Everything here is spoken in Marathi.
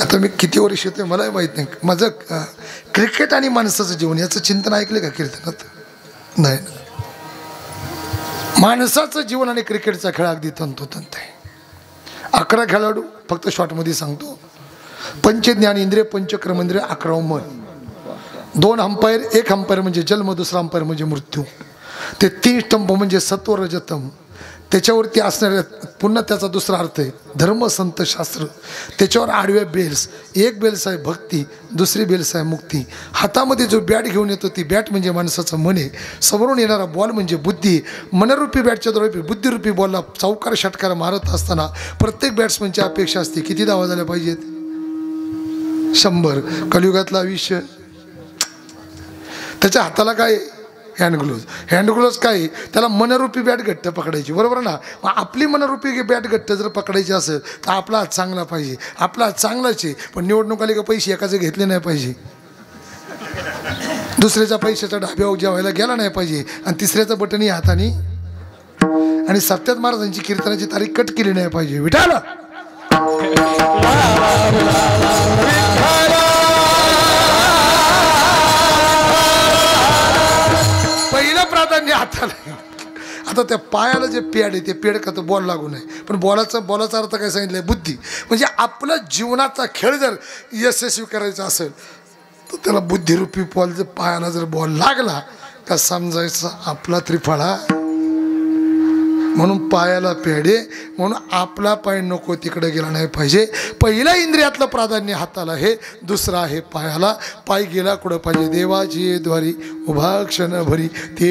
आता मी किती वर्ष येतोय मलाही माहीत नाही. माझं क्रिकेट आणि माणसाचं जीवन याचं चिंतन ऐकलं का कीर्तनात? नाही. माणसाचं जीवन आणि क्रिकेटचा खेळ अगदी तंतोतंत आहे. 11 खेळाडू फक्त शॉर्टमध्ये सांगतो. पंचज्ञान इंद्रिय, पंचकर्म इंद्रिय, 11 मन, 2 अंपायर, 1 अंपायर म्हणजे जन्म, दुसरा अंपायर म्हणजे मृत्यू. ते 3 स्तंभ म्हणजे सत्व रजतम. त्याच्यावरती असणाऱ्या पुन्हा त्याचा दुसरा अर्थ आहे धर्म संत शास्त्र. त्याच्यावर आडव्या बेल्स, एक बेल्स आहे भक्ती, दुसरी बेल्स आहे मुक्ती. हातामध्ये जो बॅट घेऊन येतो ती बॅट म्हणजे माणसाचं मन आहे. समोरून येणारा बॉल म्हणजे बुद्धी. मनरूपी बॅटच्या द्वारे बुद्धिरूपी बॉलला चौकार षटकार मारत असताना प्रत्येक बॅट्समनची अपेक्षा असते किती धावा झाल्या पाहिजेत? 100. कलियुगातला आयुष्य त्याच्या हाताला काय? हँडग्लोव्ज. हँडग्लोव्ज काय? त्याला मनरूपी बॅट घट्ट पकडायची, बरोबर ना? मग आपली मनरूपी बॅट घट्ट जर पकडायची असेल तर आपला हात चांगला पाहिजे. आपला हात चांगलाच आहे, पण निवडणूक आली का पैसे एकाचे घेतले नाही पाहिजे, दुसऱ्याच्या पैशाचा डाब्यावर जेवायला गेला नाही पाहिजे, आणि तिसऱ्याचं बटन या हाताने, आणि सत्यात महाराजांची कीर्तनाची तारीख कट केली नाही पाहिजे. विठाल पहिलं प्राधान्य हाताला. आता त्या पायाला जे पेड आहे ते पेड का तर बॉल लागू नये, पण बॉलाचा अर्थ काय सांगितलंय? बुद्धी. म्हणजे आपला जीवनाचा खेळ जर यशस्वी करायचा असेल तर त्याला बुद्धिरूपी बॉल, जर पायाला जर बॉल लागला का समजायचा आपला त्रिफळा. म्हणून पायाला पेडे, म्हणून आपला पाय नको तिकडे गेला नाही पाहिजे. पहिल्या इंद्रियातलं प्राधान्य हाताला आहे, दुसरा आहे पायाला. पाय गेला कुठं पाहिजे? देवाची द्वारी उभा क्षण भरी. ते